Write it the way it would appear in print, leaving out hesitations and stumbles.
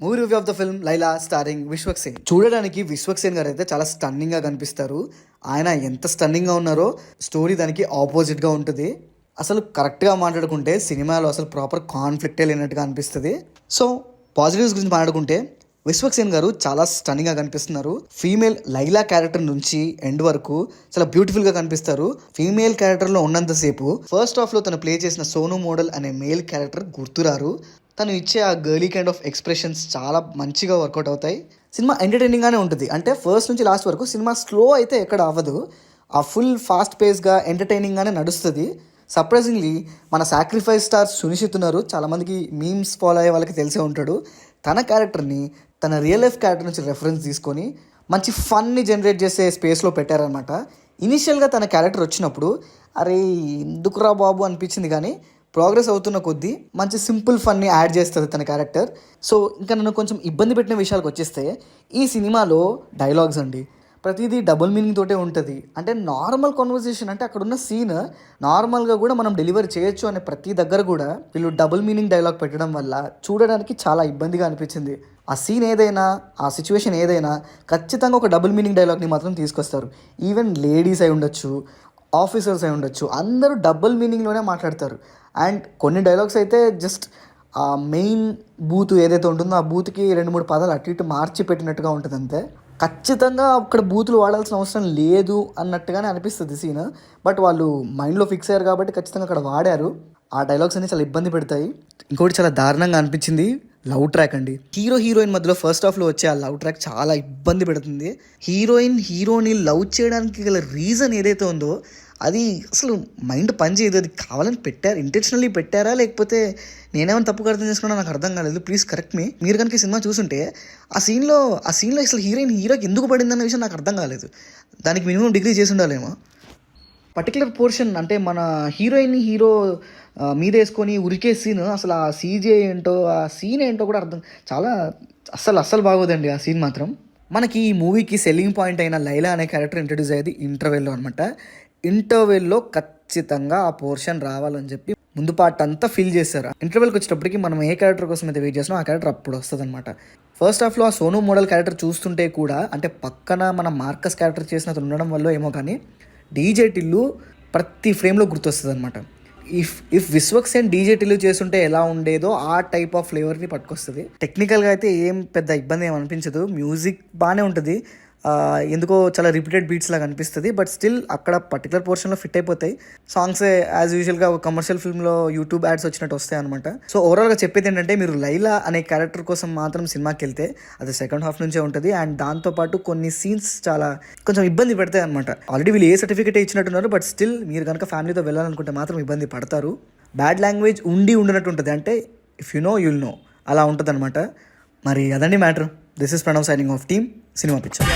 Movie review of the film Laila starring Vishwak Sen. చూడడానికి విశ్వక్ సేన్ గారు అయితే చాలా స్టన్నింగ్ గా కనిపిస్తారు. ఆయన ఎంత స్టన్నింగ్ గా ఉన్నారో స్టోరీ దానికి ఆపోజిట్ గా ఉంటుంది. అసలు కరెక్ట్గా మాట్లాడుకుంటే సినిమాలో అసలు ప్రాపర్ కాన్ఫ్లిక్టే లేనట్టుగా అనిపిస్తుంది. సో పాజిటివ్స్ గురించి మాట్లాడుకుంటే విశ్వక్ సేన్ గారు చాలా స్టన్నింగ్ గా కనిపిస్తున్నారు. ఫీమేల్ లైలా క్యారెక్టర్ నుంచి ఎండ్ వరకు చాలా బ్యూటిఫుల్ గా కనిపిస్తారు. ఫీమేల్ క్యారెక్టర్ లో ఉన్నంతసేపు ఫస్ట్ హాఫ్ లో తను ప్లే చేసిన సోను మోడల్ అనే మేల్ క్యారెక్టర్ గుర్తురారు. తను ఇచ్చే ఆ గర్లీ కైండ్ ఆఫ్ ఎక్స్ప్రెషన్స్ చాలా మంచిగా వర్కౌట్ అవుతాయి. సినిమా ఎంటర్టైనింగ్గానే ఉంటుంది. అంటే ఫస్ట్ నుంచి లాస్ట్ వరకు సినిమా స్లో అయితే ఎక్కడ అవ్వదు. ఆ ఫుల్ ఫాస్ట్ పేస్గా ఎంటర్టైనింగ్గానే నడుస్తుంది. సర్ప్రైజింగ్లీ మన సాక్రిఫైస్ స్టార్ సునిశ్చిత్ ఉన్నారు. చాలామందికి మీమ్స్ ఫాలో అయ్యే వాళ్ళకి తెలిసే ఉంటాడు. తన క్యారెక్టర్ని తన రియల్ లైఫ్ క్యారెక్టర్ నుంచి రెఫరెన్స్ తీసుకొని మంచి ఫన్ని జనరేట్ చేసే స్పేస్లో పెట్టారనమాట. ఇనీషియల్గా తన క్యారెక్టర్ వచ్చినప్పుడు అరే ఎందుకురా బాబు అనిపించింది, కానీ ప్రోగ్రెస్ అవుతున్న కొద్దీ మంచి సింపుల్ ఫన్ని యాడ్ చేస్తుంది తన క్యారెక్టర్. సో ఇంకా నన్ను కొంచెం ఇబ్బంది పెట్టిన విషయాలకు వచ్చేస్తే ఈ సినిమాలో డైలాగ్స్ అండి, ప్రతిదీ డబుల్ మీనింగ్ తోటే ఉంటుంది. అంటే నార్మల్ కాన్వర్సేషన్ అంటే అక్కడ ఉన్న సీన్ నార్మల్గా కూడా మనం డెలివరీ చేయొచ్చు అనే ప్రతి దగ్గర కూడా వీళ్ళు డబుల్ మీనింగ్ డైలాగ్ పెట్టడం వల్ల చూడడానికి చాలా ఇబ్బందిగా అనిపించింది. ఆ సీన్ ఏదైనా, ఆ సిచ్యువేషన్ ఏదైనా ఖచ్చితంగా ఒక డబుల్ మీనింగ్ డైలాగ్ని మాత్రం తీసుకొస్తారు. ఈవెన్ లేడీస్ అయి ఉండొచ్చు, ఆఫీసర్స్ అయి ఉండొచ్చు, అందరూ డబుల్ మీనింగ్లోనే మాట్లాడతారు. అండ్ కొన్ని డైలాగ్స్ అయితే జస్ట్ ఆ మెయిన్ బూత్ ఏదైతే ఉంటుందో ఆ బూత్కి 2-3 పదాలు అటు ఇటు మార్చి పెట్టినట్టుగా ఉంటుంది అంతే. ఖచ్చితంగా అక్కడ బూతులు వాడాల్సిన అవసరం లేదు అన్నట్టుగానే అనిపిస్తుంది సీన్. బట్ వాళ్ళు మైండ్లో ఫిక్స్ అయ్యారు కాబట్టి ఖచ్చితంగా అక్కడ వాడారు. ఆ డైలాగ్స్ అన్ని చాలా ఇబ్బంది పెడతాయి. ఇంకోటి చాలా దారుణంగా అనిపించింది లవ్ ట్రాక్ అండి. హీరోయిన్ మధ్యలో ఫస్ట్ హాఫ్లో వచ్చే ఆ లవ్ ట్రాక్ చాలా ఇబ్బంది పెడుతుంది. హీరోని లవ్ చేయడానికి గల రీజన్ ఏదైతే ఉందో అది అసలు మైండ్ పని చేయదు. అది కావాలని పెట్టారు, ఇంటెన్షనల్లీ పెట్టారా లేకపోతే నేనేమైనా తప్పుగా అర్థం చేసుకున్నా నాకు అర్థం కాలేదు. ప్లీజ్ కరెక్ట్ మీ. మీరు కనుక ఈ సినిమా చూసుంటే ఆ సీన్లో అసలు హీరోకి ఎందుకు పడిందన్న విషయం నాకు అర్థం కాలేదు. దానికి మినిమం డిగ్రీ చేసి ఉండాలేమో. పర్టికులర్ పోర్షన్ అంటే మన హీరో మీద వేసుకొని ఉరికే సీన్, అసలు ఆ సీజే ఏంటో ఆ సీన్ ఏంటో కూడా చాలా అస్సలు బాగోదండి ఆ సీన్ మాత్రం. మనకి ఈ మూవీకి సెల్లింగ్ పాయింట్ అయిన లైలా అనే క్యారెక్టర్ ఇంట్రడ్యూస్ అయ్యేది ఇంటర్వెల్లో అనమాట. ఇంటర్వెల్లో ఖచ్చితంగా ఆ పోర్షన్ రావాలని చెప్పి ముందు పార్ట్ అంతా ఫిల్ చేశారు. ఇంటర్వెల్కి వచ్చేటప్పటికి మనం ఏ క్యారెక్టర్ కోసం అయితే వెయిట్ చేస్తున్నాం ఆ క్యారెక్టర్ అప్పుడు వస్తుంది అనమాట. ఫస్ట్ హాఫ్లో ఆ సోను మోడల్ క్యారెక్టర్ చూస్తుంటే కూడా, అంటే పక్కన మన మార్కస్ క్యారెక్టర్ చేసినట్టు ఉండడం వల్ల ఏమో కానీ డీజే టిల్లు ప్రతి ఫ్రేమ్లో గుర్తొస్తుంది అనమాట. ఇఫ్ విశ్వక్ సేన్ డీజే టిల్లు చేస్తుంటే ఎలా ఉండేదో ఆ టైప్ ఆఫ్ ఫ్లేవర్ని పట్టుకొస్తుంది. టెక్నికల్గా అయితే ఏం పెద్ద ఇబ్బంది ఏమి అనిపించదు. మ్యూజిక్ బాగానే ఉంటుంది, ఎందుకో చాలా రిపీటెడ్ బీట్స్ లాగా అనిపిస్తుంది. బట్ స్టిల్ అక్కడ పర్టికులర్ పోర్షన్లో ఫిట్ అయిపోతాయి. సాంగ్స్ యాజ్ యూజువల్గా ఒక కమర్షియల్ ఫిల్మ్లో యూట్యూబ్ యాడ్స్ వచ్చినట్టు వస్తాయి అనమాట. సో ఓవరాల్గా చెప్పేది ఏంటంటే, మీరు లైలా అనే క్యారెక్టర్ కోసం మాత్రం సినిమాకి వెళ్తే అది సెకండ్ హాఫ్ నుంచే ఉంటుంది. అండ్ దాంతోపాటు కొన్ని సీన్స్ చాలా కొంచెం ఇబ్బంది పెడతాయి అనమాట. ఆల్రెడీ వీళ్ళు ఏ సర్టిఫికేట్ ఇచ్చినట్టున్నారు, బట్ స్టిల్ మీరు కనుక ఫ్యామిలీతో వెళ్ళాలనుకుంటే మాత్రం ఇబ్బంది పడతారు. బ్యాడ్ లాంగ్వేజ్ ఉండినట్టు ఉంటుంది. అంటే if you know you'll know అలా ఉంటుంది అనమాట. మరి అదండి matter. This is Pranav signing off team cinema picture.